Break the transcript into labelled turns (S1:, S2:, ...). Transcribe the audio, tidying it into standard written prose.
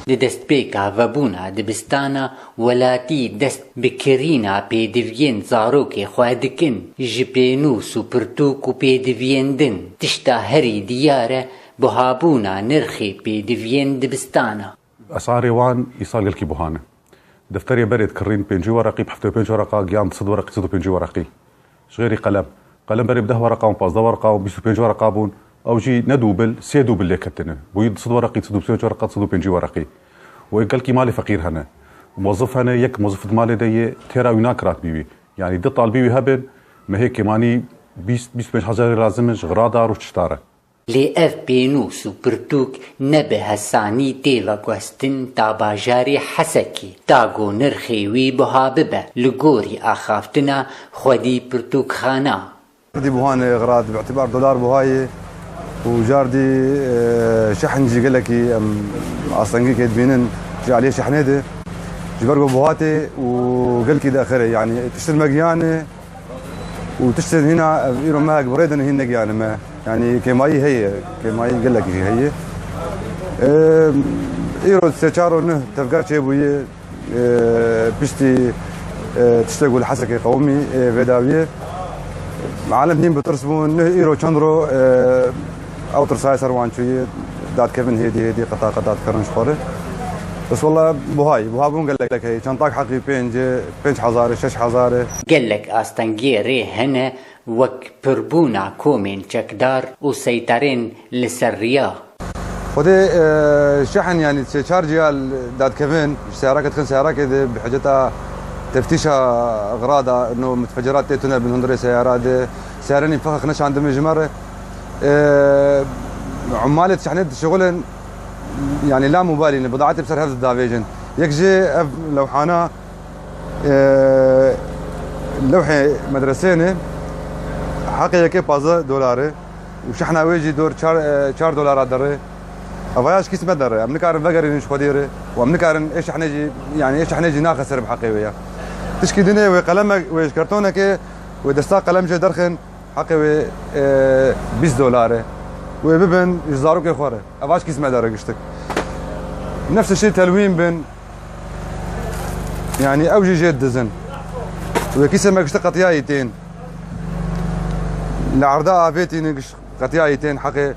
S1: لدست بيكا فابونا دبستانا ولاتي دست بكرينا بيدفين زاروكي خوادكن جبينو سوبرتوك وبيدفين دن تشتا هري ديارة بهابونا نرخي بيدفين دبستانا
S2: أسعاري وان يصال قلكي بوهانة دفتري بريد كرين بينجي ورقي بحفتو بينجي ورقة قيام تصد ورقي تصدو بينجي ورقي شغيري قلم بريد ده ورقة ومباز ده ورقة وبيسو بينجي ورقة بون أو جي ندوبل سيدوبل اللي كتنه ويد صد ورقي تصدو بينجي ورقة تصدو بينجي ورقي وقالكي مالي فقير هنا موظف هنا يك موظف مالي دي تيرا ويناك راتبي يعني دي طالبي هبن ما هيك ماني 25,000 لازمش غرادار وتشتاره
S1: لأف بينو سوبرتوك نبه الساني تيفا كوستن تاباجاري حسكي تاغو نرخي وي بهاببه لغوري أخافتنا خودي برتوك خانا
S3: دي بوهان غراد باعتبار دولار بوهاي وجاردي شحن جي قالكي اصلا كي تبينن جي عليه شحنيده جبرقو بوهاتي وقالكي داخره يعني تشتري مقيانه وتشتري هنا ايرو ماك بريدن هنا يعني ما يعني كيماي هي كيماي قال لك هي ايرو استشاروا انه تفكر شيء بويه بشتي تشتغل حسكي قومي بداويه عالم هين بترسمون انه ايرو تشندرو او ترساي سروان شويه دات كيفن هيدي قطعه كرنش خوره بس والله بوهابون قال لك هي شنطاك حقي بينج حزاره 6,000
S1: قال لك استنجيري هنا وك بربونا كومين شكدار وسيطرين لسريا
S3: خدي شحن يعني تشارجي دات كيفن سيارات تدخل سيارات كده بحاجتها تفتيشها اغراضها انه متفجرات تيتونا بالهندري سيارات سيارين ينفخ نش عندهم الجمره عماله شحنات شغلن يعني لا مبالي ان بضاعتي بصير هذا الدافيجن يكجي لوحانا لوحه مدرسينه حقيقه كي بازا دولار وشحنا ويجي دور 4 دولار دري افاياش كيس مدر امنكار فقري نش خديره وامنكار ايش حنجي يعني ايش حنجي ناقص بحقي ويا تشكي دنيا وقلمك ويش كرتونك ودستا قلم جي درخن حقي 20 دولار وببن يزاروك يا خوره افاش كيس مدر قشتك نفس الشيء تلوين بن يعني اوجي جيد دزن وكيس ما قشت قطيايتين لعرضاء بيتي نقش قطيايتين حقي